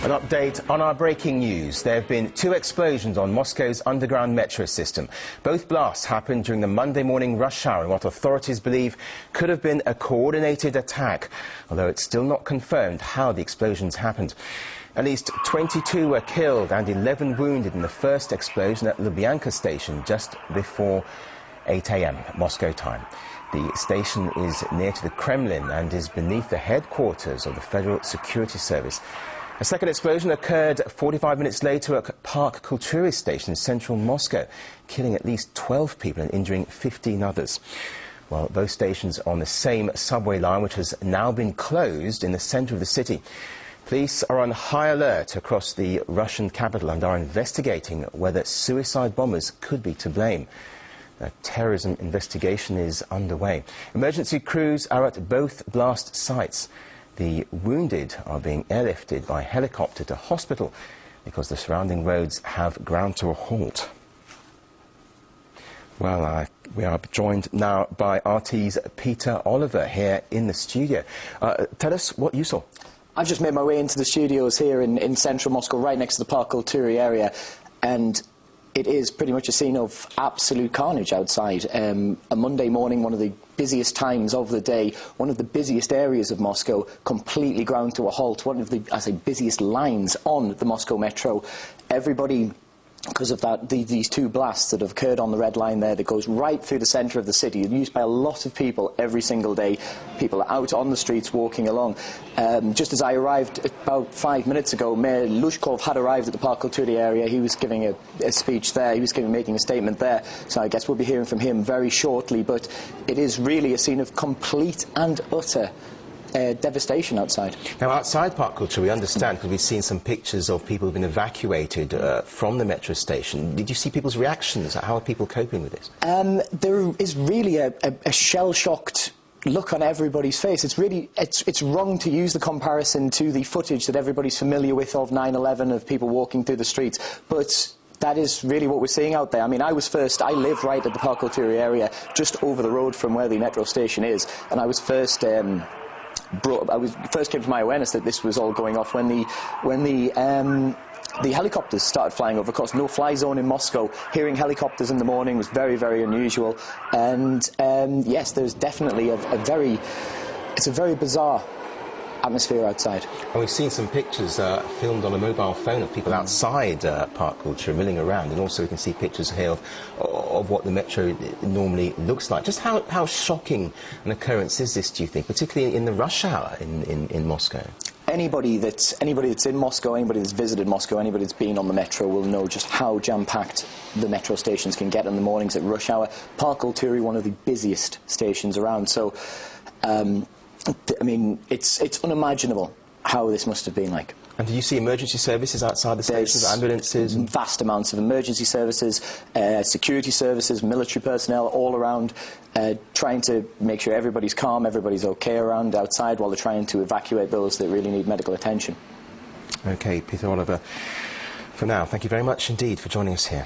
An update on our breaking news. There have been 2 explosions on Moscow's underground metro system. Both blasts happened during the Monday morning rush hour in what authorities believe could have been a coordinated attack, although it's still not confirmed how the explosions happened. At least 22 were killed and 11 wounded in the first explosion at Lubyanka station just before 8 a.m. Moscow time. The station is near to the Kremlin and is beneath the headquarters of the Federal Security Service. A second explosion occurred 45 minutes later at Park Kultury station in central Moscow, killing at least 12 people and injuring 15 others. Well, both stations are on the same subway line, which has now been closed in the centre of the city. Police are on high alert across the Russian capital and are investigating whether suicide bombers could be to blame. A terrorism investigation is underway. Emergency crews are at both blast sites. The wounded are being airlifted by helicopter to hospital because the surrounding roads have ground to a halt. Well, we are joined now by RT's Peter Oliver here in the studio. Tell us what you saw. I've just made my way into the studios here in central Moscow, right next to the Park Kultury area, and it is pretty much a scene of absolute carnage outside. A Monday morning, one of the busiest times of the day, one of the busiest areas of Moscow, completely ground to a halt. One of the, I say, busiest lines on the Moscow metro. Everybody, because of that, these 2 blasts that have occurred on the red line there, that goes right through the centre of the city, used by a lot of people every single day. People are out on the streets walking along. Just as I arrived about 5 minutes ago, Mayor Lushkov had arrived at the Park Kultury area. He was giving a speech there. He was making a statement there. So I guess we'll be hearing from him very shortly. But it is really a scene of complete and utter devastation outside. Now, outside Park Kultury, we understand, because we've seen some pictures of people who've been evacuated from the metro station. Did you see people's reactions? How are people coping with this? There is really a shell-shocked look on everybody's face. It's wrong to use the comparison to the footage that everybody's familiar with of 9/11, of people walking through the streets, but that is really what we're seeing out there. I mean, I live right at the Park Kultury area, just over the road from where the metro station is, and I was first came to my awareness that this was all going off when the helicopters started flying over. Of course, no-fly zone in Moscow. Hearing helicopters in the morning was very, very unusual. And yes, there's definitely it's a very bizarre atmosphere outside. And we've seen some pictures filmed on a mobile phone of people outside Park Kultury milling around, and also we can see pictures here of what the metro normally looks like. Just how shocking an occurrence is this, do you think, particularly in the rush hour in Moscow? Anybody that's in Moscow, anybody that's visited Moscow, anybody that's been on the metro will know just how jam-packed the metro stations can get in the mornings at rush hour. Park Kultury, one of the busiest stations around, so I mean, it's unimaginable how this must have been like. And did you see emergency services outside the stations, ambulances? Vast amounts of emergency services, security services, military personnel all around, trying to make sure everybody's calm, everybody's okay around outside while they're trying to evacuate those that really need medical attention. OK, Peter Oliver, for now, thank you very much indeed for joining us here.